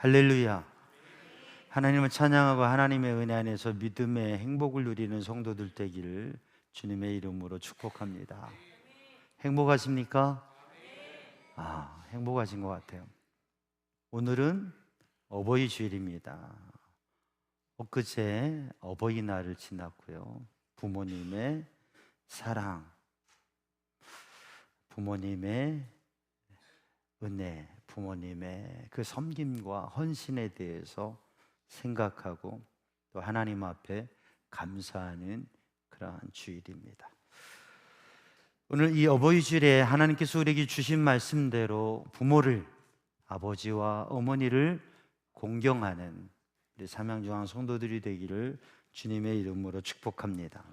할렐루야. 하나님을 찬양하고 하나님의 은혜 안에서 믿음의 행복을 누리는 성도들 되기를 주님의 이름으로 축복합니다. 행복하십니까? 행복하신 것 같아요. 오늘은 어버이 주일입니다. 엊그제 어버이날을 지났고요. 부모님의 사랑, 부모님의 은혜, 부모님의 그 섬김과 헌신에 대해서 생각하고 또 하나님 앞에 감사하는 그러한 주일입니다. 오늘 이 어버이 주일에 하나님께서 우리에게 주신 말씀대로 부모를, 아버지와 어머니를 공경하는 우리 삼양중앙 성도들이 되기를 주님의 이름으로 축복합니다.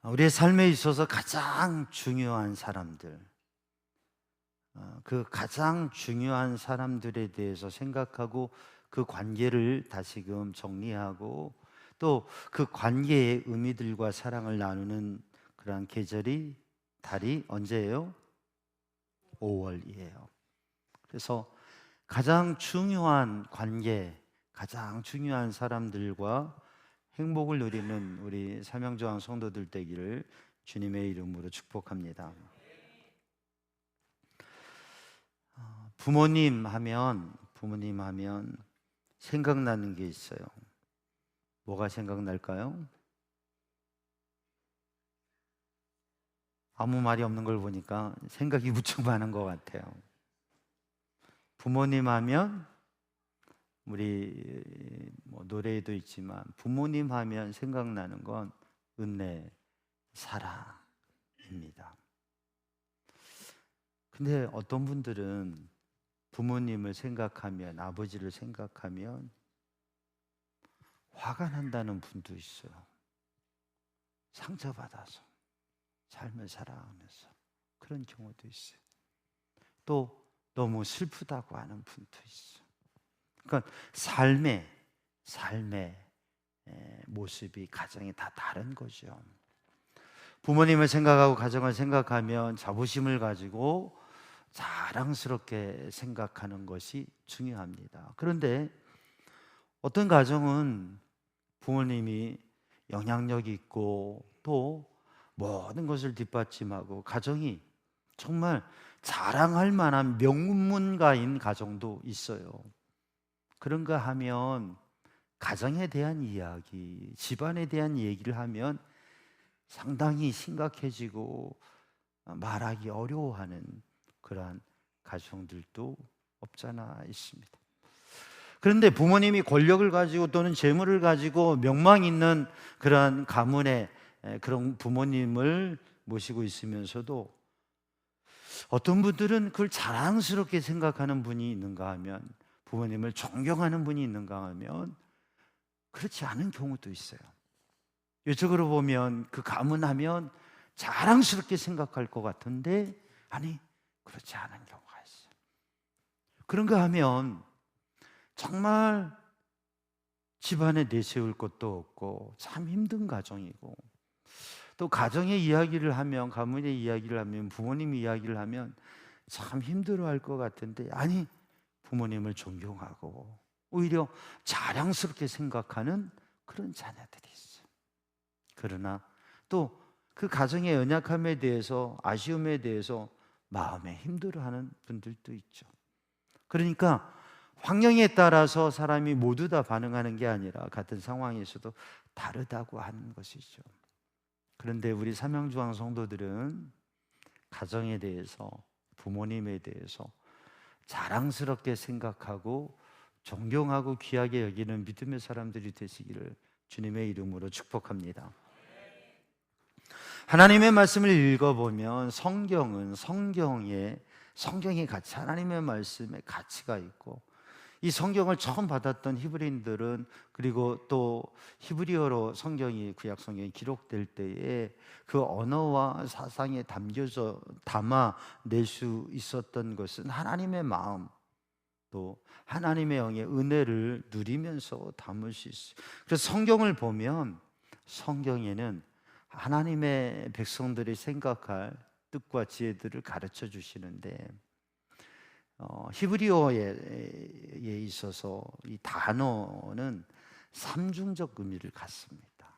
우리의 삶에 있어서 가장 중요한 사람들, 그 가장 중요한 사람들에 대해서 생각하고 그 관계를 다시금 정리하고 또 그 관계의 의미들과 사랑을 나누는 그러한 계절이 달이 언제예요? 5월이에요. 그래서 가장 중요한 관계, 가장 중요한 사람들과 행복을 누리는 우리 삼양조항 성도들 되기를 주님의 이름으로 축복합니다. 부모님 하면 생각나는 게 있어요. 뭐가 생각날까요? 아무 말이 없는 걸 보니까 생각이 무척 많은 것 같아요. 부모님 하면 우리 노래에도 있지만 부모님 하면 생각나는 건 은혜, 사랑입니다. 근데 어떤 분들은 부모님을 생각하면, 아버지를 생각하면 화가 난다는 분도 있어요. 상처받아서 삶을 살아가면서 그런 경우도 있어요. 또 너무 슬프다고 하는 분도 있어요. 그러니까 삶의 모습이, 가정이 다 다른 거죠. 부모님을 생각하고 가정을 생각하면 자부심을 가지고 자랑스럽게 생각하는 것이 중요합니다. 그런데 어떤 가정은 부모님이 영향력이 있고 또 모든 것을 뒷받침하고 가정이 정말 자랑할 만한 명문가인 가정도 있어요. 그런가 하면 가정에 대한 이야기, 집안에 대한 얘기를 하면 상당히 심각해지고 말하기 어려워하는 그러한 가정들도 없잖아 있습니다. 그런데 부모님이 권력을 가지고 또는 재물을 가지고 명망 있는 그러한 가문의 그런 부모님을 모시고 있으면서도 어떤 분들은 그걸 자랑스럽게 생각하는 분이 있는가 하면, 부모님을 존경하는 분이 있는가 하면 그렇지 않은 경우도 있어요. 이쪽으로 보면 그 가문 하면 자랑스럽게 생각할 것 같은데 아니, 그렇지 않은 경우가 있어요. 그런가 하면 정말 집안에 내세울 것도 없고 참 힘든 가정이고, 또 가정의 이야기를 하면, 가문의 이야기를 하면, 부모님 이야기를 하면 참 힘들어할 것 같은데 아니, 부모님을 존경하고 오히려 자랑스럽게 생각하는 그런 자녀들이 있어요. 그러나 또 그 가정의 연약함에 대해서, 아쉬움에 대해서 마음에 힘들어하는 분들도 있죠. 그러니까 환경에 따라서 사람이 모두 다 반응하는 게 아니라 같은 상황에서도 다르다고 하는 것이죠. 그런데 우리 삼양주항 성도들은 가정에 대해서, 부모님에 대해서 자랑스럽게 생각하고 존경하고 귀하게 여기는 믿음의 사람들이 되시기를 주님의 이름으로 축복합니다. 하나님의 말씀을 읽어보면 성경에 가치, 하나님의 말씀에 가치가 있고, 이 성경을 처음 받았던 히브리인들은, 그리고 또 히브리어로 성경이, 구약 성경이 기록될 때에 그 언어와 사상에 담아낼 수 있었던 것은 하나님의 마음, 또 하나님의 영의 은혜를 누리면서 담을 수 있어요. 그래서 성경을 보면 성경에는 하나님의 백성들이 생각할 뜻과 지혜들을 가르쳐 주시는데, 히브리어에 있어서 이 단어는 삼중적 의미를 갖습니다.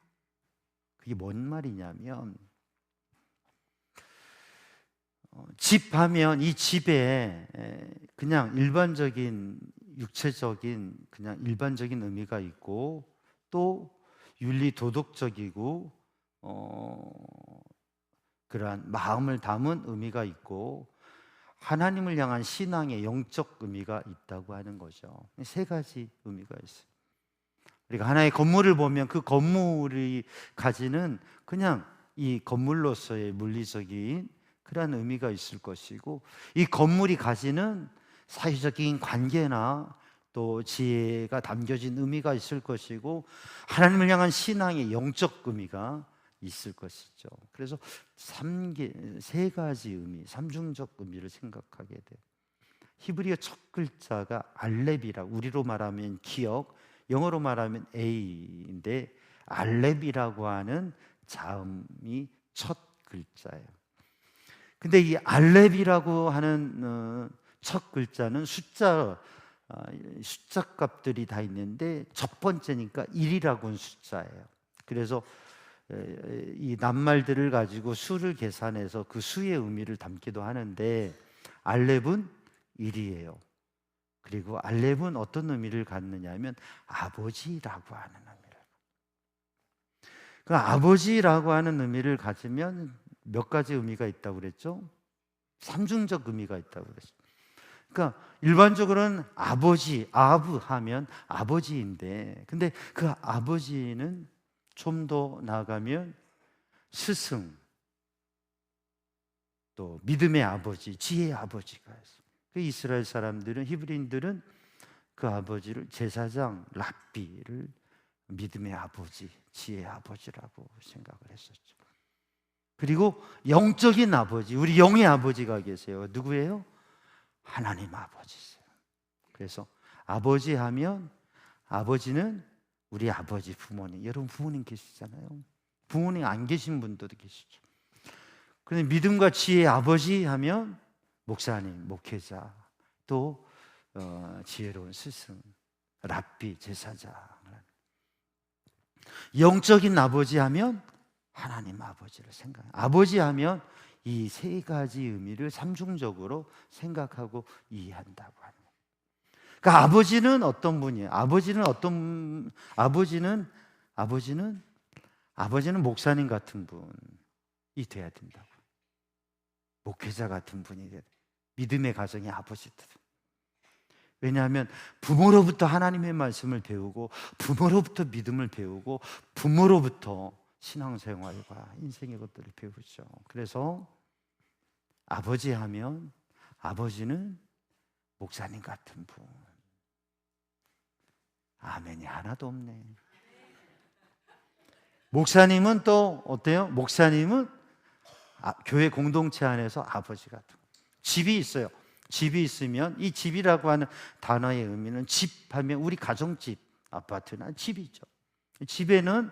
그게 뭔 말이냐면 집하면 이 집에 그냥 일반적인 육체적인 그냥 일반적인 의미가 있고 또 윤리 도덕적이고 그러한 마음을 담은 의미가 있고 하나님을 향한 신앙의 영적 의미가 있다고 하는 거죠. 세 가지 의미가 있어요. 우리가 하나의 건물을 보면 그 건물이 가지는 그냥 이 건물로서의 물리적인 그러한 의미가 있을 것이고 이 건물이 가지는 사회적인 관계나 또 지혜가 담겨진 의미가 있을 것이고 하나님을 향한 신앙의 영적 의미가 있을 것이죠. 그래서 세 가지 의미, 삼중적 의미를 생각하게 돼요. 히브리어 첫 글자가 알렙이라고, 우리로 말하면 기억, 영어로 말하면 A인데 알렙이라고 하는 자음이 첫 글자예요. 근데 이 알렙이라고 하는 첫 글자는 숫자 값들이 다 있는데 첫 번째니까 1이라고 숫자예요. 그래서 이 낱말들을 가지고 수를 계산해서 그 수의 의미를 담기도 하는데 알렙은 1이에요. 그리고 알렙은 어떤 의미를 갖느냐 하면 아버지라고 하는 의미를. 그 아버지라고 하는 의미를 가지면 몇 가지 의미가 있다고 그랬죠? 삼중적 의미가 있다고 그랬죠. 그러니까 일반적으로는 아버지, 아브 하면 아버지인데 근데 그 아버지는 좀 더 나아가면 스승, 또 믿음의 아버지, 지혜의 아버지가 있어요. 그 이스라엘 사람들은, 히브리인들은 그 아버지를 제사장 랍비를 믿음의 아버지, 지혜의 아버지라고 생각을 했었죠. 그리고 영적인 아버지, 우리 영의 아버지가 계세요. 누구예요? 하나님 아버지세요. 그래서 아버지 하면 아버지는 우리 아버지, 부모님. 여러분 부모님 계시잖아요. 부모님 안 계신 분들도 계시죠. 그런데 믿음과 지혜의 아버지 하면 목사님, 목회자, 또 지혜로운 스승, 랍비, 제사장. 영적인 아버지 하면 하나님 아버지를 생각해요. 아버지 하면 이 세 가지 의미를 삼중적으로 생각하고 이해한다고 합니다. 그러니까 아버지는 어떤 분이에요? 아버지는 목사님 같은 분이 돼야 된다고. 목회자 같은 분이 돼야 돼. 믿음의 가정의 아버지들. 왜냐하면 부모로부터 하나님의 말씀을 배우고 부모로부터 믿음을 배우고 부모로부터 신앙생활과 인생의 것들을 배우죠. 그래서 아버지 하면 아버지는 목사님 같은 분. 아멘이 하나도 없네. 목사님은 또 어때요? 목사님은 교회 공동체 안에서 아버지 같은 분. 집이 있어요. 집이 있으면 이 집이라고 하는 단어의 의미는 집하면 우리 가정집, 아파트나 집이죠. 집에는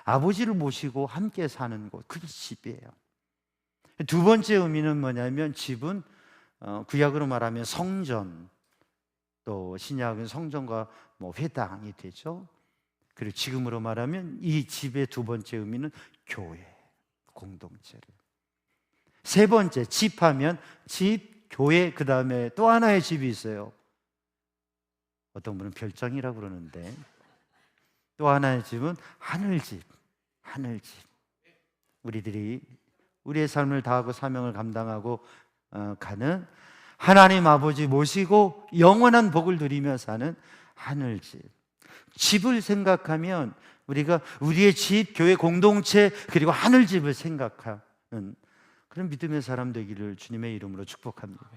아버지를 모시고 함께 사는 곳, 그게 집이에요. 두 번째 의미는 뭐냐면 집은 구약으로 말하면 성전, 또 신약은 성전과 회당이 되죠. 그리고 지금으로 말하면 이 집의 두 번째 의미는 교회, 공동체를. 세 번째, 집하면 집, 교회, 그 다음에 또 하나의 집이 있어요. 어떤 분은 별장이라고 그러는데 또 하나의 집은 하늘집, 하늘집. 우리들이 우리의 삶을 다하고 사명을 감당하고 가는 하나님 아버지 모시고 영원한 복을 누리며 사는 하늘집. 집을 생각하면 우리가 우리의 집, 교회 공동체 그리고 하늘집을 생각하는 그런 믿음의 사람 되기를 주님의 이름으로 축복합니다.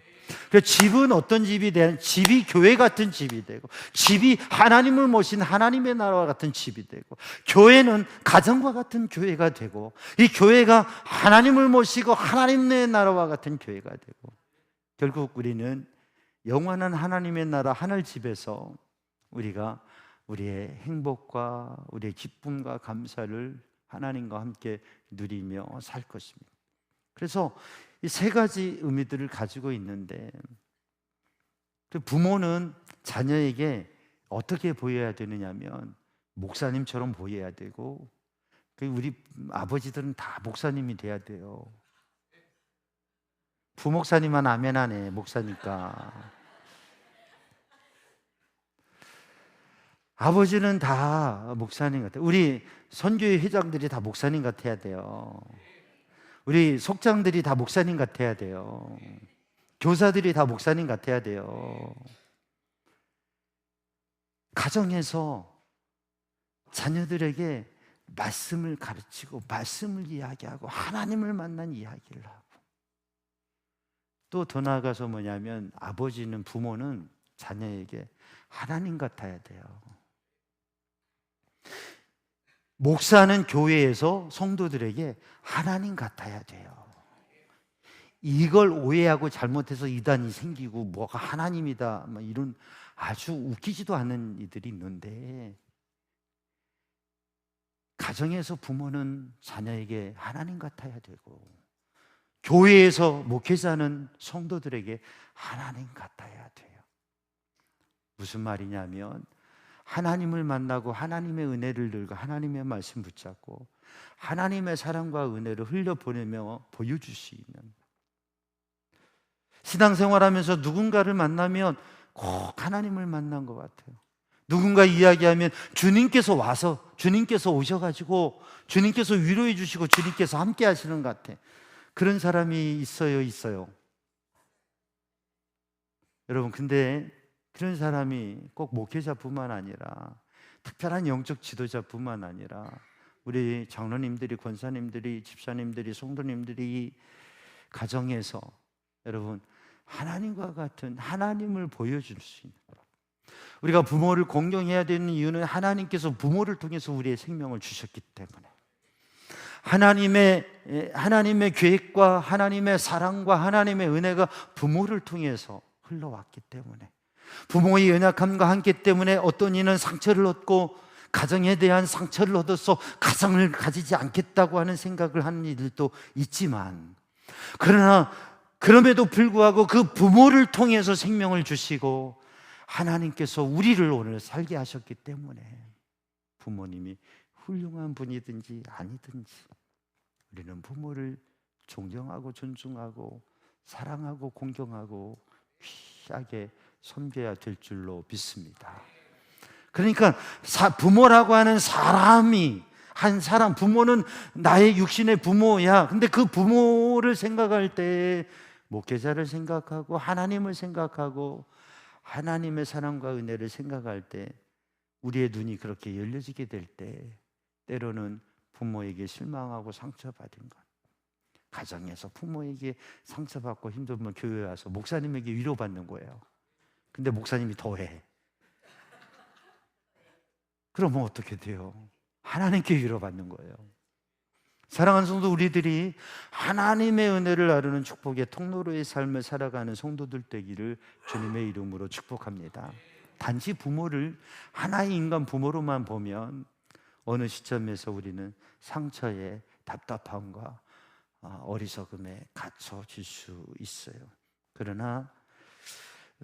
그래서 집은 어떤 집이 되는, 집이 교회 같은 집이 되고 집이 하나님을 모신 하나님의 나라와 같은 집이 되고 교회는 가정과 같은 교회가 되고 이 교회가 하나님을 모시고 하나님의 나라와 같은 교회가 되고 결국 우리는 영원한 하나님의 나라 하늘집에서 우리가 우리의 행복과 우리의 기쁨과 감사를 하나님과 함께 누리며 살 것입니다. 그래서 이 세 가지 의미들을 가지고 있는데 부모는 자녀에게 어떻게 보여야 되느냐면 목사님처럼 보여야 되고, 우리 아버지들은 다 목사님이 돼야 돼요. 부목사님만 아멘 하네, 목사니까. 아버지는 다 목사님 같아요. 우리 선교회 회장들이 다 목사님 같아야 돼요. 우리 속장들이 다 목사님 같아야 돼요. 교사들이 다 목사님 같아야 돼요. 가정에서 자녀들에게 말씀을 가르치고 말씀을 이야기하고 하나님을 만난 이야기를 하고, 또 더 나아가서 뭐냐면 아버지는, 부모는 자녀에게 하나님 같아야 돼요. 목사는 교회에서 성도들에게 하나님 같아야 돼요. 이걸 오해하고 잘못해서 이단이 생기고 뭐가 하나님이다 이런 아주 웃기지도 않은 이들이 있는데, 가정에서 부모는 자녀에게 하나님 같아야 되고, 교회에서 목회자는 성도들에게 하나님 같아야 돼요. 무슨 말이냐면 하나님을 만나고 하나님의 은혜를 들고 하나님의 말씀 붙잡고 하나님의 사랑과 은혜를 흘려보내며 보여줄 수 있는, 신앙생활하면서 누군가를 만나면 꼭 하나님을 만난 것 같아요. 누군가 이야기하면 주님께서 와서, 주님께서 오셔가지고 주님께서 위로해 주시고 주님께서 함께 하시는 것 같아. 그런 사람이 있어요? 여러분, 근데 그런 사람이 꼭 목회자뿐만 아니라 특별한 영적 지도자뿐만 아니라 우리 장로님들이, 권사님들이, 집사님들이, 성도님들이 가정에서 여러분 하나님과 같은 하나님을 보여줄 수 있는, 우리가 부모를 공경해야 되는 이유는 하나님께서 부모를 통해서 우리의 생명을 주셨기 때문에, 하나님의 계획과 하나님의 사랑과 하나님의 은혜가 부모를 통해서 흘러왔기 때문에, 부모의 연약함과 함께 때문에 어떤 이는 상처를 얻고 가정에 대한 상처를 얻어서 가정을 가지지 않겠다고 하는 생각을 하는 이들도 있지만, 그러나 그럼에도 불구하고 그 부모를 통해서 생명을 주시고 하나님께서 우리를 오늘 살게 하셨기 때문에, 부모님이 훌륭한 분이든지 아니든지 우리는 부모를 존경하고 존중하고 사랑하고 공경하고 귀하게 섬겨야 될 줄로 믿습니다. 그러니까 부모라고 하는 사람이, 한 사람, 부모는 나의 육신의 부모야. 근데 그 부모를 생각할 때 목회자를 생각하고 하나님을 생각하고 하나님의 사랑과 은혜를 생각할 때 우리의 눈이 그렇게 열려지게 될 때, 때로는 부모에게 실망하고 상처받은 것, 가정에서 부모에게 상처받고 힘들면 교회에 와서 목사님에게 위로받는 거예요. 근데 목사님이 더해. 그러면 어떻게 돼요? 하나님께 위로받는 거예요. 사랑하는 성도, 우리들이 하나님의 은혜를 나누는 축복의 통로로의 삶을 살아가는 성도들 되기를 주님의 이름으로 축복합니다. 단지 부모를 하나의 인간 부모로만 보면 어느 시점에서 우리는 상처에 답답함과 어리석음에 갇혀질 수 있어요. 그러나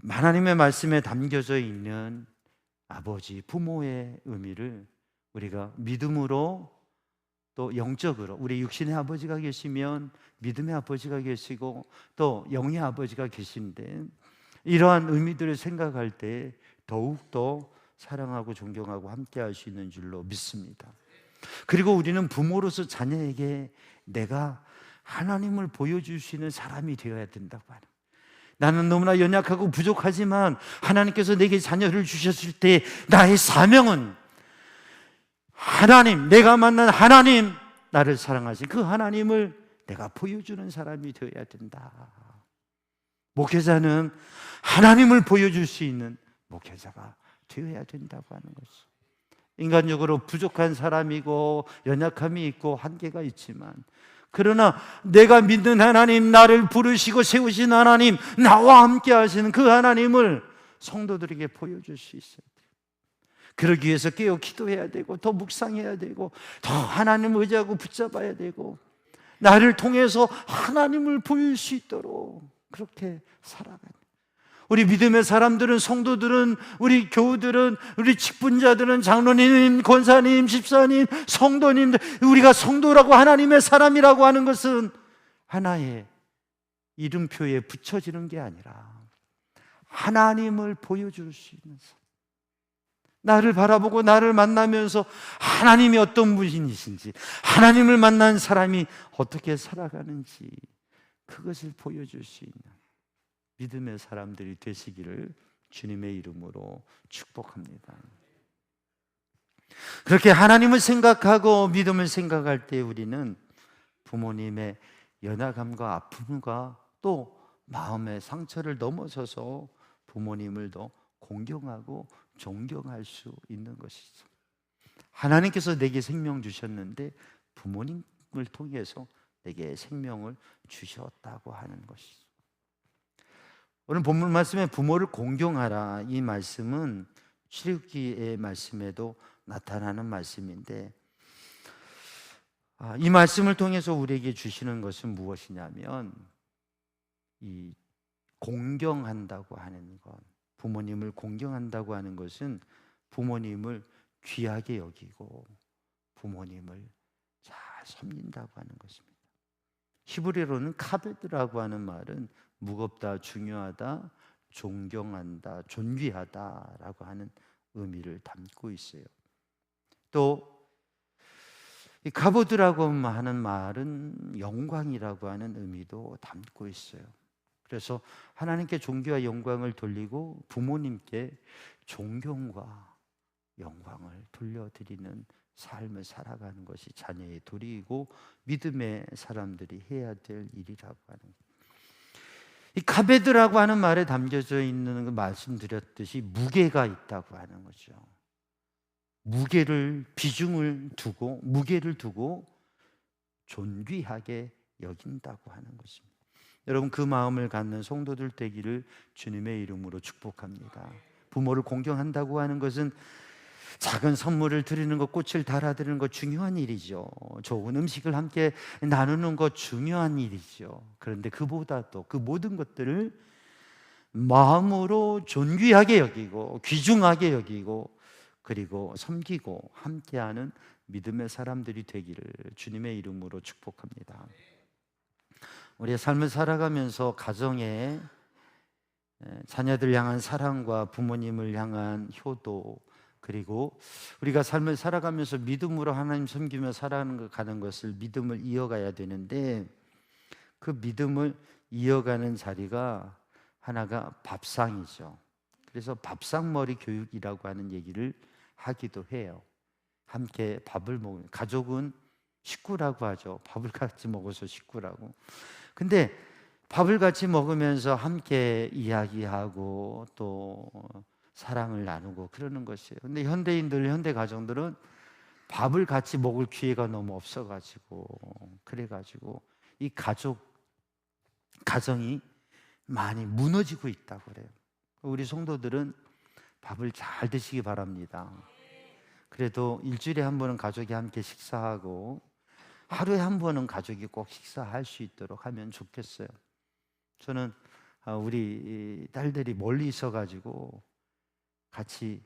하나님의 말씀에 담겨져 있는 아버지, 부모의 의미를 우리가 믿음으로, 또 영적으로, 우리 육신의 아버지가 계시면 믿음의 아버지가 계시고 또 영의 아버지가 계신데, 이러한 의미들을 생각할 때 더욱더 사랑하고 존경하고 함께 할 수 있는 줄로 믿습니다. 그리고 우리는 부모로서 자녀에게 내가 하나님을 보여줄 수 있는 사람이 되어야 된다고 하는, 나는 너무나 연약하고 부족하지만 하나님께서 내게 자녀를 주셨을 때 나의 사명은 하나님, 내가 만난 하나님, 나를 사랑하신 그 하나님을 내가 보여주는 사람이 되어야 된다. 목회자는 하나님을 보여줄 수 있는 목회자가 되어야 된다고 하는 것이죠. 인간적으로 부족한 사람이고 연약함이 있고 한계가 있지만, 그러나 내가 믿는 하나님, 나를 부르시고 세우신 하나님, 나와 함께 하시는 그 하나님을 성도들에게 보여줄 수 있어야 돼요. 그러기 위해서 깨어 기도해야 되고 더 묵상해야 되고 더 하나님을 의지하고 붙잡아야 되고, 나를 통해서 하나님을 보일 수 있도록 그렇게 살아가는, 우리 믿음의 사람들은, 성도들은, 우리 교우들은, 우리 직분자들은, 장로님, 권사님, 집사님, 성도님들, 우리가 성도라고 하나님의 사람이라고 하는 것은 하나의 이름표에 붙여지는 게 아니라 하나님을 보여줄 수 있는 사람, 나를 바라보고 나를 만나면서 하나님이 어떤 분이신지, 하나님을 만난 사람이 어떻게 살아가는지 그것을 보여줄 수 있는 믿음의 사람들이 되시기를 주님의 이름으로 축복합니다. 그렇게 하나님을 생각하고 믿음을 생각할 때 우리는 부모님의 연약함과 아픔과 또 마음의 상처를 넘어서서 부모님을 더 공경하고 존경할 수 있는 것이죠. 하나님께서 내게 생명 주셨는데 부모님을 통해서 내게 생명을 주셨다고 하는 것이죠. 오늘 본문 말씀에 부모를 공경하라, 이 말씀은 출애굽기의 말씀에도 나타나는 말씀인데, 이 말씀을 통해서 우리에게 주시는 것은 무엇이냐면, 이 공경한다고 하는 것, 부모님을 공경한다고 하는 것은 부모님을 귀하게 여기고 부모님을 잘 섬긴다고 하는 것입니다. 히브리어로는 카베드라고 하는 말은 무겁다, 중요하다, 존경한다, 존귀하다라고 하는 의미를 담고 있어요. 또 이 카보드라고 하는 말은 영광이라고 하는 의미도 담고 있어요. 그래서 하나님께 존귀와 영광을 돌리고 부모님께 존경과 영광을 돌려드리는 삶을 살아가는 것이 자녀의 도리이고 믿음의 사람들이 해야 될 일이라고 하는 거예요. 이 카베드라고 하는 말에 담겨져 있는 그 말씀드렸듯이 무게가 있다고 하는 거죠. 비중을 두고 무게를 두고 존귀하게 여긴다고 하는 것입니다. 여러분, 그 마음을 갖는 성도들 되기를 주님의 이름으로 축복합니다. 부모를 공경한다고 하는 것은 작은 선물을 드리는 것, 꽃을 달아드리는 것 중요한 일이죠. 좋은 음식을 함께 나누는 것 중요한 일이죠. 그런데 그보다도 그 모든 것들을 마음으로 존귀하게 여기고 귀중하게 여기고 그리고 섬기고 함께하는 믿음의 사람들이 되기를 주님의 이름으로 축복합니다. 우리의 삶을 살아가면서 가정에 자녀들 향한 사랑과 부모님을 향한 효도, 그리고 우리가 삶을 살아가면서 믿음으로 하나님 섬기며 살아가는 것을 믿음을 이어가야 되는데, 그 믿음을 이어가는 자리가 하나가 밥상이죠. 그래서 밥상머리 교육이라고 하는 얘기를 하기도 해요. 함께 밥을 먹는, 가족은 식구라고 하죠. 밥을 같이 먹어서 식구라고. 근데 밥을 같이 먹으면서 함께 이야기하고 또 사랑을 나누고 그러는 것이에요. 근데 현대 가정들은 밥을 같이 먹을 기회가 너무 없어가지고, 그래가지고 이 가정이 많이 무너지고 있다고 그래요. 우리 성도들은 밥을 잘 드시기 바랍니다. 그래도 일주일에 한 번은 가족이 함께 식사하고 하루에 한 번은 가족이 꼭 식사할 수 있도록 하면 좋겠어요. 저는 우리 딸들이 멀리 있어가지고 같이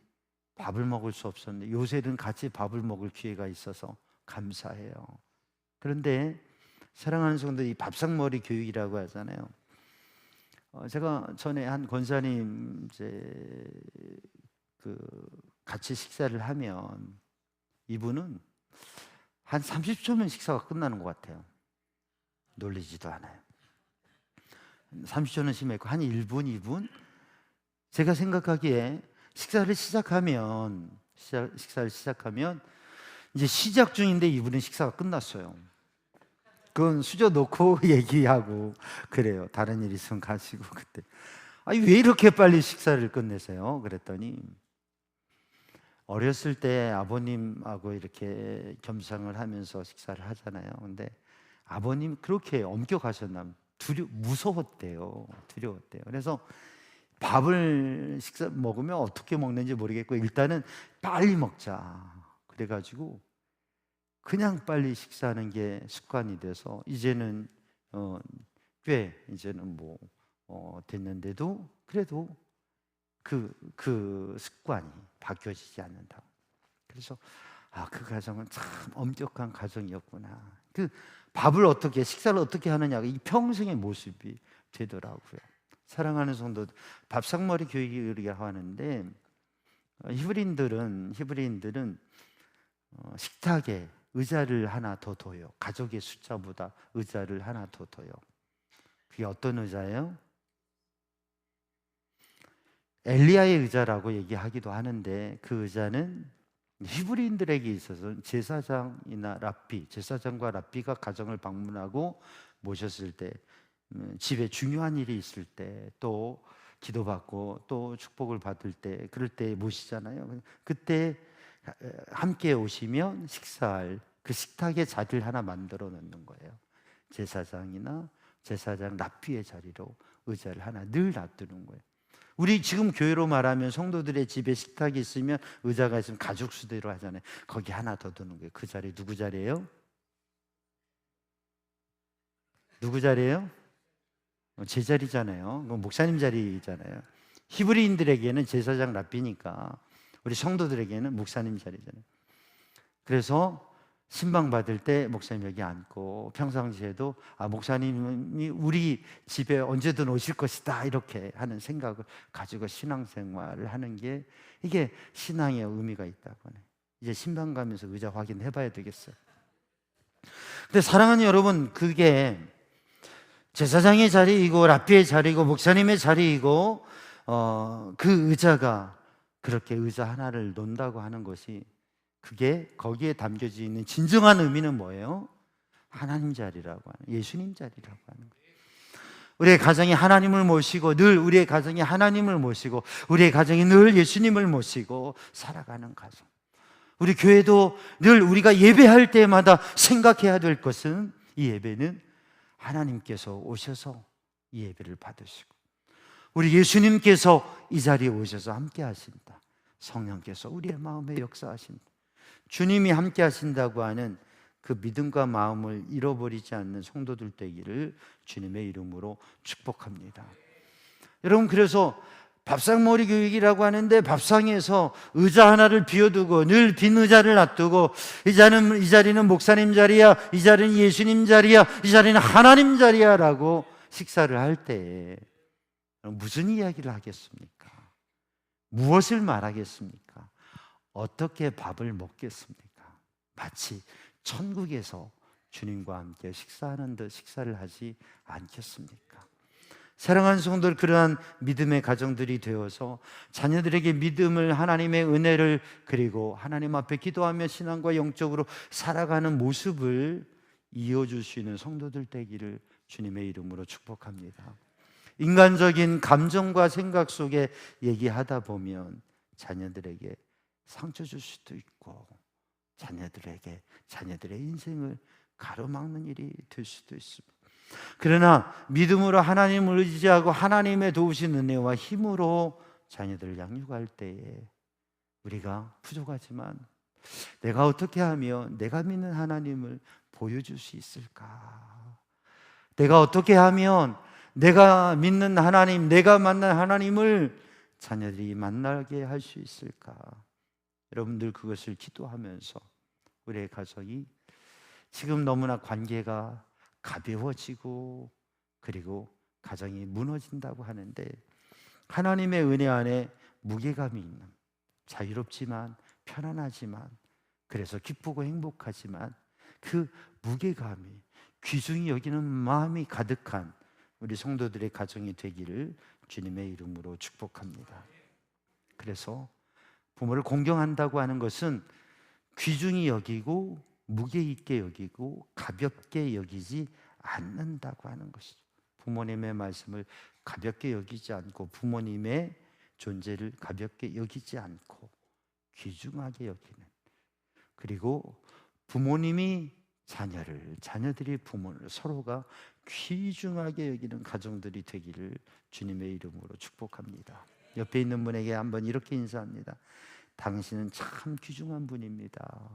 밥을 먹을 수 없었는데 요새는 같이 밥을 먹을 기회가 있어서 감사해요. 그런데 사랑하는 성도, 이 밥상머리 교육이라고 하잖아요. 제가 전에 한 권사님 같이 식사를 하면 이분은 한 30초면 식사가 끝나는 것 같아요. 놀리지도 않아요. 30초는 심했고 한 1분, 2분? 제가 생각하기에 식사를 시작하면 이제 시작 중인데 이분은 식사가 끝났어요. 그건 수저 놓고 얘기하고 그래요. 다른 일 있으면 가시고. 그때 왜 이렇게 빨리 식사를 끝내세요? 그랬더니 어렸을 때 아버님하고 이렇게 겸상을 하면서 식사를 하잖아요. 근데 아버님 그렇게 엄격하셨나, 무서웠대요. 두려웠대요. 그래서 밥을 먹으면 어떻게 먹는지 모르겠고 일단은 빨리 먹자 그래가지고 그냥 빨리 식사하는 게 습관이 돼서 이제는 꽤 이제는 됐는데도 그래도 그 습관이 바뀌어지지 않는다. 그래서 그 가정은 참 엄격한 가정이었구나. 그 밥을 어떻게, 식사를 어떻게 하느냐가 이 평생의 모습이 되더라고요. 사랑하는 성도, 밥상머리 교육이라고 하는데 히브리인들은 식탁에 의자를 하나 더 둬요. 가족의 숫자보다 의자를 하나 더 둬요. 그게 어떤 의자예요? 엘리야의 의자라고 얘기하기도 하는데 그 의자는 히브리인들에게 있어서 제사장과 랍비가 가정을 방문하고 모셨을 때, 집에 중요한 일이 있을 때, 또 기도받고 또 축복을 받을 때, 그럴 때 모시잖아요. 그때 함께 오시면 식사할 그 식탁에 자리를 하나 만들어 놓는 거예요. 제사장 랍비의 자리로 의자를 하나 늘 놔두는 거예요. 우리 지금 교회로 말하면 성도들의 집에 식탁이 있으면 의자가 있으면 가족 수대로 하잖아요. 거기 하나 더 두는 거예요. 그 자리 누구 자리예요? 누구 자리예요? 제 자리잖아요. 목사님 자리잖아요. 히브리인들에게는 제사장 랍비니까 우리 성도들에게는 목사님 자리잖아요. 그래서 신방 받을 때 목사님 여기 앉고, 평상시에도 목사님이 우리 집에 언제든 오실 것이다 이렇게 하는 생각을 가지고 신앙생활을 하는 게, 이게 신앙의 의미가 있다고 하네. 이제 신방 가면서 의자 확인해 봐야 되겠어요. 근데 사랑하는 여러분, 그게 제사장의 자리이고 랍비의 자리이고 목사님의 자리이고 그 의자가 그렇게 의자 하나를 놓는다고 하는 것이, 그게 거기에 담겨져 있는 진정한 의미는 뭐예요? 하나님 자리라고 하는, 예수님 자리라고 하는 거예요. 우리의 가정이 하나님을 모시고, 늘 우리의 가정이 하나님을 모시고, 우리의 가정이 늘 예수님을 모시고 살아가는 가정. 우리 교회도 늘 우리가 예배할 때마다 생각해야 될 것은, 이 예배는 하나님께서 오셔서 이 예배를 받으시고, 우리 예수님께서 이 자리에 오셔서 함께 하신다. 성령께서 우리의 마음에 역사하신다. 주님이 함께 하신다고 하는 그 믿음과 마음을 잃어버리지 않는 성도들 되기를 주님의 이름으로 축복합니다. 여러분, 그래서 밥상머리 교육이라고 하는데, 밥상에서 의자 하나를 비워두고 늘 빈 의자를 놔두고, 이 자리는 목사님 자리야, 이 자리는 예수님 자리야, 이 자리는 하나님 자리야 라고 식사를 할 때에 무슨 이야기를 하겠습니까? 무엇을 말하겠습니까? 어떻게 밥을 먹겠습니까? 마치 천국에서 주님과 함께 식사하는 듯 식사를 하지 않겠습니까? 사랑하는 성도들, 그러한 믿음의 가정들이 되어서 자녀들에게 믿음을, 하나님의 은혜를, 그리고 하나님 앞에 기도하며 신앙과 영적으로 살아가는 모습을 이어줄 수 있는 성도들 되기를 주님의 이름으로 축복합니다. 인간적인 감정과 생각 속에 얘기하다 보면 자녀들에게 상처 줄 수도 있고, 자녀들의 인생을 가로막는 일이 될 수도 있습니다. 그러나 믿음으로 하나님을 의지하고 하나님의 도우신 은혜와 힘으로 자녀들을 양육할 때에 우리가 부족하지만, 내가 어떻게 하면 내가 믿는 하나님을 보여줄 수 있을까? 내가 어떻게 하면 내가 믿는 하나님, 내가 만난 하나님을 자녀들이 만나게 할 수 있을까? 여러분들 그것을 기도하면서 우리의 가정이 지금 너무나 관계가 가벼워지고, 그리고 가정이 무너진다고 하는데, 하나님의 은혜 안에 무게감이 있는, 자유롭지만 편안하지만, 그래서 기쁘고 행복하지만 그 무게감이, 귀중히 여기는 마음이 가득한 우리 성도들의 가정이 되기를 주님의 이름으로 축복합니다. 그래서 부모를 공경한다고 하는 것은 귀중히 여기고 무게 있게 여기고 가볍게 여기지 않는다고 하는 것이죠. 부모님의 말씀을 가볍게 여기지 않고, 부모님의 존재를 가볍게 여기지 않고 귀중하게 여기는, 그리고 부모님이 자녀들이 부모를 서로가 귀중하게 여기는 가정들이 되기를 주님의 이름으로 축복합니다. 옆에 있는 분에게 한번 이렇게 인사합니다. 당신은 참 귀중한 분입니다.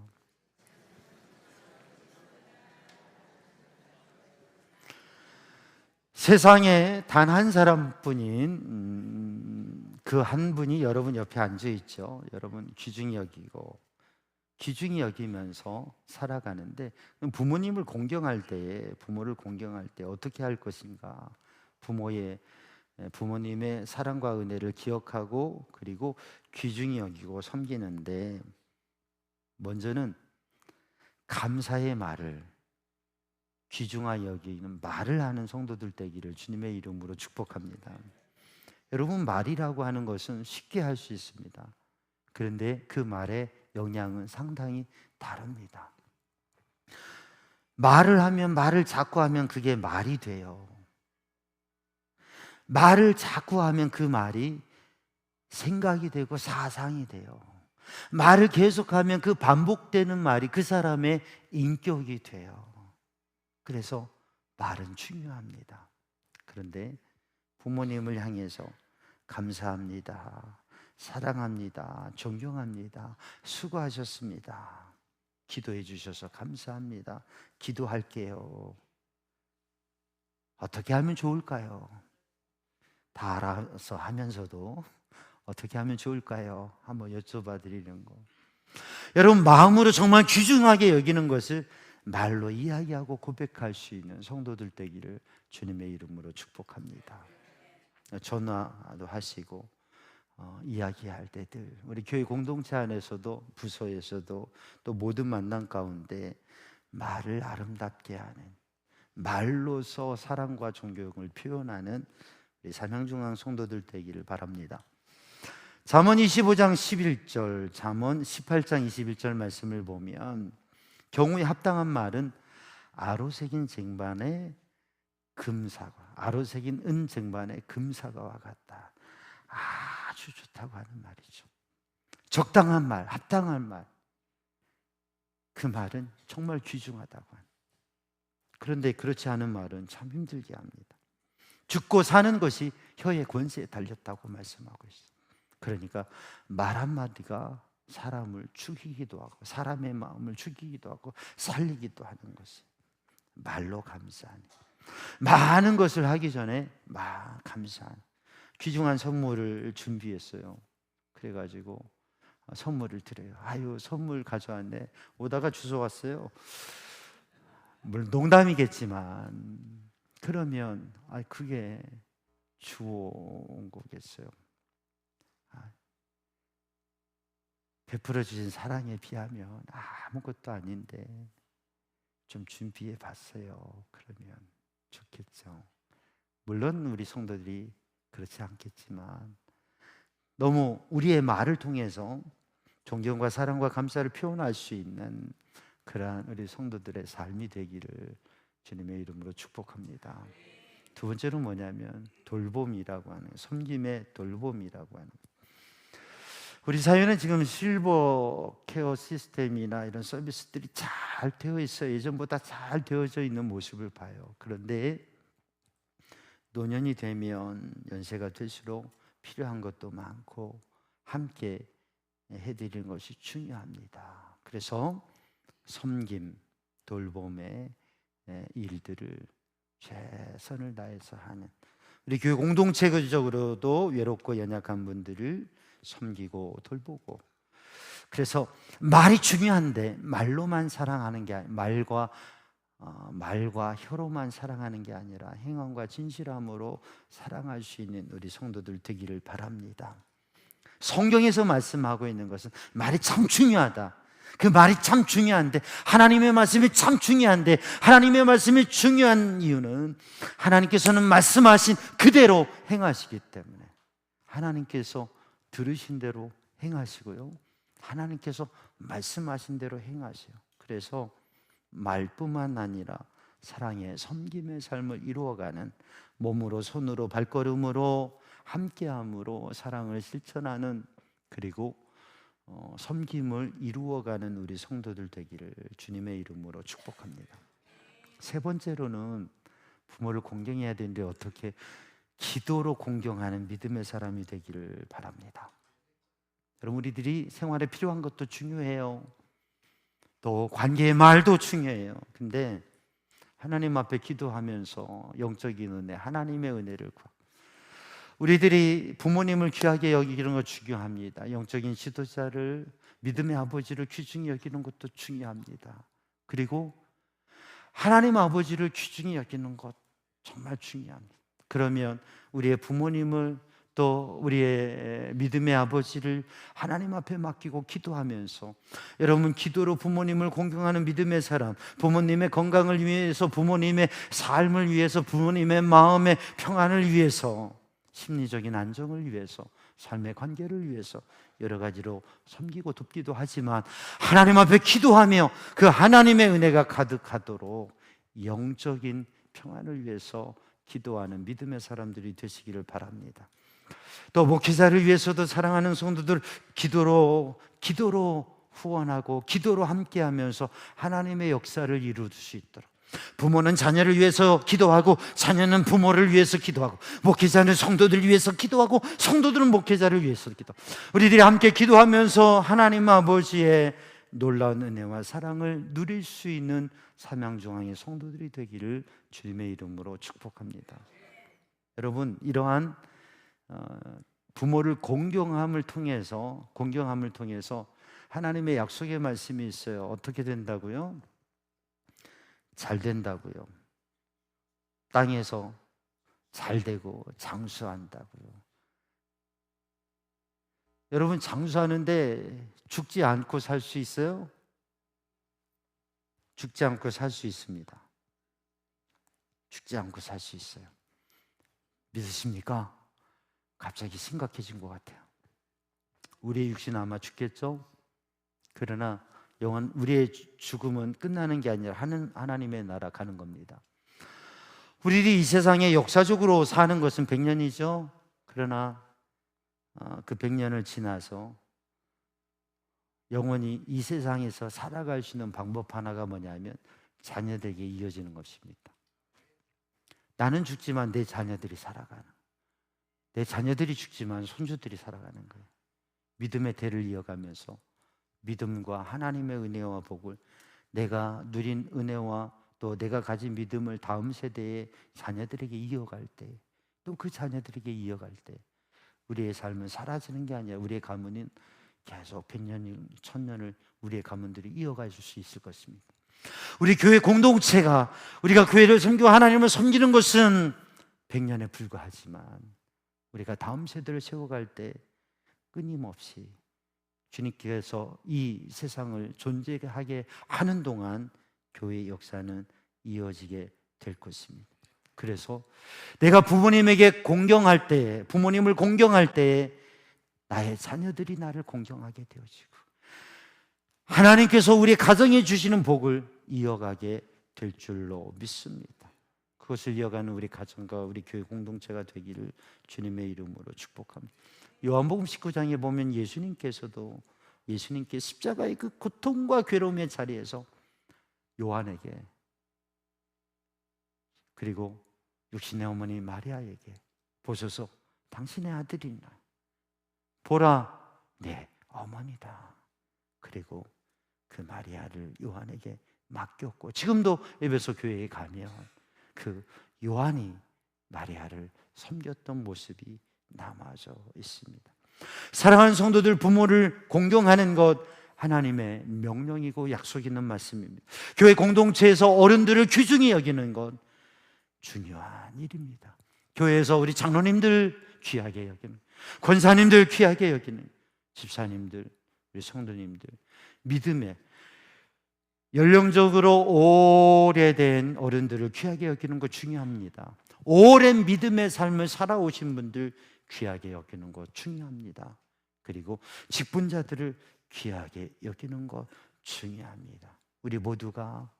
세상에 단 한 사람뿐인 그 한 분이 여러분 옆에 앉아 있죠. 여러분 귀중히 여기고 귀중히 여기면서 살아가는데, 부모님을 공경할 때에, 부모를 공경할 때 어떻게 할 것인가? 부모님의 사랑과 은혜를 기억하고 그리고 귀중히 여기고 섬기는데, 먼저는 감사의 말을, 귀중하게 여기는 말을 하는 성도들 되기를 주님의 이름으로 축복합니다. 여러분, 말이라고 하는 것은 쉽게 할 수 있습니다. 그런데 그 말의 영향은 상당히 다릅니다. 말을 하면, 말을 자꾸 하면 그게 말이 돼요. 말을 자꾸 하면 그 말이 생각이 되고 사상이 돼요. 말을 계속하면 그 반복되는 말이 그 사람의 인격이 돼요. 그래서 말은 중요합니다. 그런데 부모님을 향해서 감사합니다, 사랑합니다, 존경합니다, 수고하셨습니다, 기도해 주셔서 감사합니다, 기도할게요. 어떻게 하면 좋을까요? 다 알아서 하면서도 어떻게 하면 좋을까요? 한번 여쭤봐 드리는 거. 여러분, 마음으로 정말 귀중하게 여기는 것을 말로 이야기하고 고백할 수 있는 성도들 되기를 주님의 이름으로 축복합니다. 전화도 하시고 이야기할 때들, 우리 교회 공동체 안에서도 부서에서도 또 모든 만남 가운데 말을 아름답게 하는, 말로서 사랑과 존경을 표현하는 우리 삼양중앙 성도들 되기를 바랍니다. 잠언 25장 11절, 잠언 18장 21절 말씀을 보면 경우에 합당한 말은 아로새긴 쟁반에 금사과, 아로새긴 은 쟁반에 금사과와 같다. 아주 좋다고 하는 말이죠. 적당한 말, 합당한 말, 그 말은 정말 귀중하다고 하는. 그런데 그렇지 않은 말은 참 힘들게 합니다. 죽고 사는 것이 혀의 권세에 달렸다고 말씀하고 있어요. 그러니까 말 한마디가 사람을 죽이기도 하고 사람의 마음을 죽이기도 하고 살리기도 하는 것이 말로 감사하는, 많은 것을 하기 전에 감사하는. 귀중한 선물을 준비했어요. 그래가지고 선물을 드려요. 아유, 선물 가져왔네. 오다가 주워 왔어요. 물론 농담이겠지만, 그러면 그게 주워온 거겠어요. 베풀어 주신 사랑에 비하면 아무것도 아닌데 좀 준비해 봤어요. 그러면 좋겠죠. 물론 우리 성도들이 그렇지 않겠지만, 너무 우리의 말을 통해서 존경과 사랑과 감사를 표현할 수 있는 그러한 우리 성도들의 삶이 되기를 주님의 이름으로 축복합니다. 두 번째는 뭐냐면 돌봄이라고 하는, 섬김의 돌봄이라고 하는. 우리 사회는 지금 실버 케어 시스템이나 이런 서비스들이 잘 되어 있어요. 예전보다 잘 되어져 있는 모습을 봐요. 그런데 노년이 되면, 연세가 들수록 필요한 것도 많고 함께 해드리는 것이 중요합니다. 그래서 섬김, 돌봄의 일들을 최선을 다해서 하는, 우리 교회 공동체적으로도 외롭고 연약한 분들을 섬기고 돌보고. 그래서 말이 중요한데 말로만 사랑하는 게 말과 혀로만 사랑하는 게 아니라 행함과 진실함으로 사랑할 수 있는 우리 성도들 되기를 바랍니다. 성경에서 말씀하고 있는 것은 말이 참 중요하다. 그 말이 참 중요한데, 하나님의 말씀이 참 중요한데, 하나님의 말씀이 중요한 이유는 하나님께서는 말씀하신 그대로 행하시기 때문에, 하나님께서 들으신 대로 행하시고요, 하나님께서 말씀하신 대로 행하세요. 그래서 말뿐만 아니라 사랑의 섬김의 삶을 이루어가는, 몸으로 손으로 발걸음으로 함께함으로 사랑을 실천하는, 그리고 섬김을 이루어가는 우리 성도들 되기를 주님의 이름으로 축복합니다. 세 번째로는 부모를 공경해야 되는데 어떻게 기도로 공경하는 믿음의 사람이 되기를 바랍니다. 여러분, 우리들이 생활에 필요한 것도 중요해요. 또 관계의 말도 중요해요. 근데 하나님 앞에 기도하면서 영적인 은혜, 하나님의 은혜를 구하고, 우리들이 부모님을 귀하게 여기는 것 중요합니다. 영적인 지도자를, 믿음의 아버지를 귀중히 여기는 것도 중요합니다. 그리고 하나님 아버지를 귀중히 여기는 것 정말 중요합니다. 그러면 우리의 부모님을, 또 우리의 믿음의 아버지를 하나님 앞에 맡기고 기도하면서, 여러분, 기도로 부모님을 공경하는 믿음의 사람, 부모님의 건강을 위해서, 부모님의 삶을 위해서, 부모님의 마음의 평안을 위해서, 심리적인 안정을 위해서, 삶의 관계를 위해서 여러 가지로 섬기고 돕기도 하지만, 하나님 앞에 기도하며 그 하나님의 은혜가 가득하도록 영적인 평안을 위해서 기도하는 믿음의 사람들이 되시기를 바랍니다. 또 목회자를 위해서도 사랑하는 성도들 기도로 후원하고 기도로 함께하면서 하나님의 역사를 이룰 수 있도록, 부모는 자녀를 위해서 기도하고 자녀는 부모를 위해서 기도하고, 목회자는 성도들을 위해서 기도하고 성도들은 목회자를 위해서 기도하고, 우리들이 함께 기도하면서 하나님 아버지의 놀라운 은혜와 사랑을 누릴 수 있는 삼양중앙의 성도들이 되기를 주님의 이름으로 축복합니다. 여러분, 이러한 부모를 공경함을 통해서 하나님의 약속의 말씀이 있어요. 어떻게 된다고요? 잘 된다고요. 땅에서 잘 되고 장수한다고요. 여러분, 장수하는데 죽지 않고 살 수 있어요? 죽지 않고 살 수 있습니다. 죽지 않고 살 수 있어요. 믿으십니까? 갑자기 심각해진 것 같아요. 우리의 육신은 아마 죽겠죠? 그러나 우리의 죽음은 끝나는 게 아니라 하나님의 나라 가는 겁니다. 우리들이 이 세상에 역사적으로 사는 것은 100년이죠. 그러나 그 100년을 지나서 영원히 이 세상에서 살아갈 수 있는 방법 하나가 뭐냐면 자녀들에게 이어지는 것입니다. 나는 죽지만 내 자녀들이 살아가는, 내 자녀들이 죽지만 손주들이 살아가는 거예요. 믿음의 대를 이어가면서 믿음과 하나님의 은혜와 복을, 내가 누린 은혜와 또 내가 가진 믿음을 다음 세대의 자녀들에게 이어갈 때, 또 그 자녀들에게 이어갈 때 우리의 삶은 사라지는 게 아니라 우리의 가문은 계속 100년, 1000년을 우리의 가문들이 이어갈 수 있을 것입니다. 우리 교회 공동체가, 우리가 교회를 섬기고 하나님을 섬기는 것은 100년에 불과하지만 우리가 다음 세대를 세워갈 때 끊임없이 주님께서 이 세상을 존재하게 하는 동안 교회의 역사는 이어지게 될 것입니다. 그래서 내가 부모님에게 공경할 때, 부모님을 공경할 때 나의 자녀들이 나를 공경하게 되어지고, 하나님께서 우리 가정에 주시는 복을 이어가게 될 줄로 믿습니다. 그것을 이어가는 우리 가정과 우리 교회 공동체가 되기를 주님의 이름으로 축복합니다. 요한복음 19장에 보면 예수님께 십자가의 그 고통과 괴로움의 자리에서 요한에게, 그리고 육신의 어머니 마리아에게, 보소서 당신의 아들이나, 보라 내 어머니다. 그리고 그 마리아를 요한에게 맡겼고, 지금도 에베소 교회에 가면 그 요한이 마리아를 섬겼던 모습이 남아져 있습니다. 사랑하는 성도들, 부모를 공경하는 것 하나님의 명령이고 약속 있는 말씀입니다. 교회 공동체에서 어른들을 귀중히 여기는 것 중요한 일입니다. 교회에서 우리 장로님들 귀하게 여기는, 권사님들 귀하게 여기는, 집사님들, 우리 성도님들, 믿음의 연령적으로 오래된 어른들을 귀하게 여기는 것 중요합니다. 오랜 믿음의 삶을 살아오신 분들 귀하게 여기는 것 중요합니다. 그리고 직분자들을 귀하게 여기는 것 중요합니다. 우리 모두가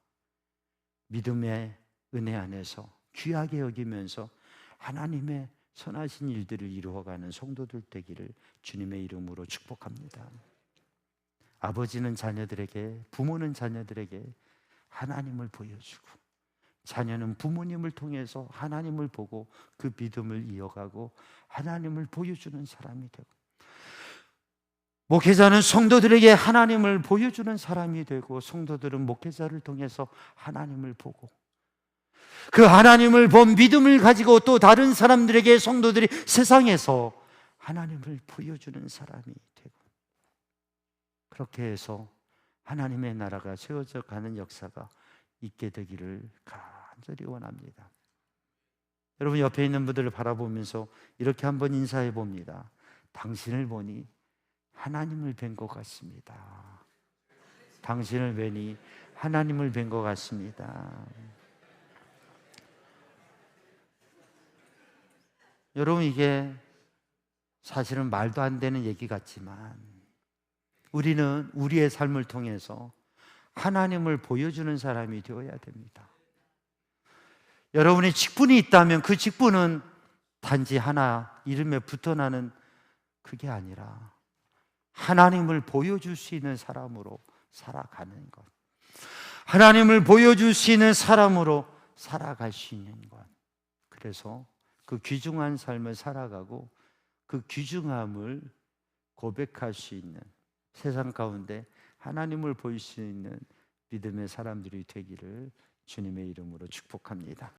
믿음의 은혜 안에서 귀하게 여기면서 하나님의 선하신 일들을 이루어가는 성도들 되기를 주님의 이름으로 축복합니다. 아버지는 자녀들에게, 부모는 자녀들에게 하나님을 보여주고, 자녀는 부모님을 통해서 하나님을 보고 그 믿음을 이어가고 하나님을 보여주는 사람이 되고, 목회자는 성도들에게 하나님을 보여주는 사람이 되고, 성도들은 목회자를 통해서 하나님을 보고 그 하나님을 본 믿음을 가지고 또 다른 사람들에게 성도들이 세상에서 하나님을 보여주는 사람이 되고, 그렇게 해서 하나님의 나라가 세워져 가는 역사가 있게 되기를 간절히 원합니다. 여러분, 옆에 있는 분들을 바라보면서 이렇게 한번 인사해 봅니다. 당신을 보니 하나님을 뵌 것 같습니다. 당신을 뵈니 하나님을 뵌 것 같습니다. 여러분, 이게 사실은 말도 안 되는 얘기 같지만 우리는 우리의 삶을 통해서 하나님을 보여주는 사람이 되어야 됩니다. 여러분의 직분이 있다면 그 직분은 단지 하나 이름에 붙어나는 그게 아니라 하나님을 보여줄 수 있는 사람으로 살아가는 것, 하나님을 보여줄 수 있는 사람으로 살아갈 수 있는 것. 그래서 그 귀중한 삶을 살아가고 그 귀중함을 고백할 수 있는, 세상 가운데 하나님을 보일 수 있는 믿음의 사람들이 되기를 주님의 이름으로 축복합니다.